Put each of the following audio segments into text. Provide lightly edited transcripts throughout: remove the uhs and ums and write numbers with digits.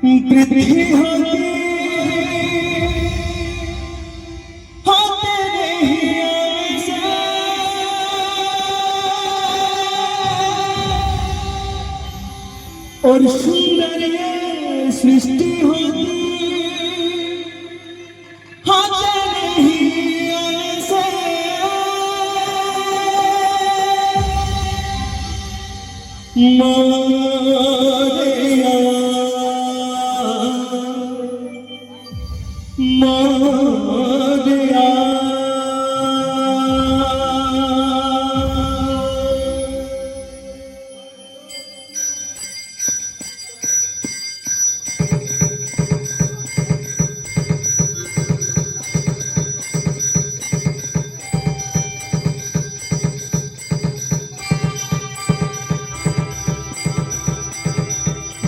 पृथ्वी होती होते नहीं ऐसा और सुंदर ये सृष्टि होती होते नहीं ऐसा मोरिया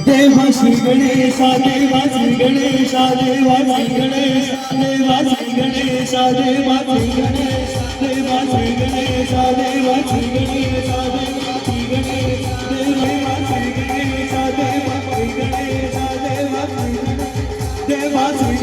देवा श्री गणेशा देवा श्री गणेशा देवा श्री गणेशा देवा श्री गणेशा देवा श्री गणेशा देवा श्री गणेशा देवा श्री गणेशा देवा श्री गणेशा देवा श्री गणेशा देवा श्री गणेशा देवा श्री गणेशा देवा श्री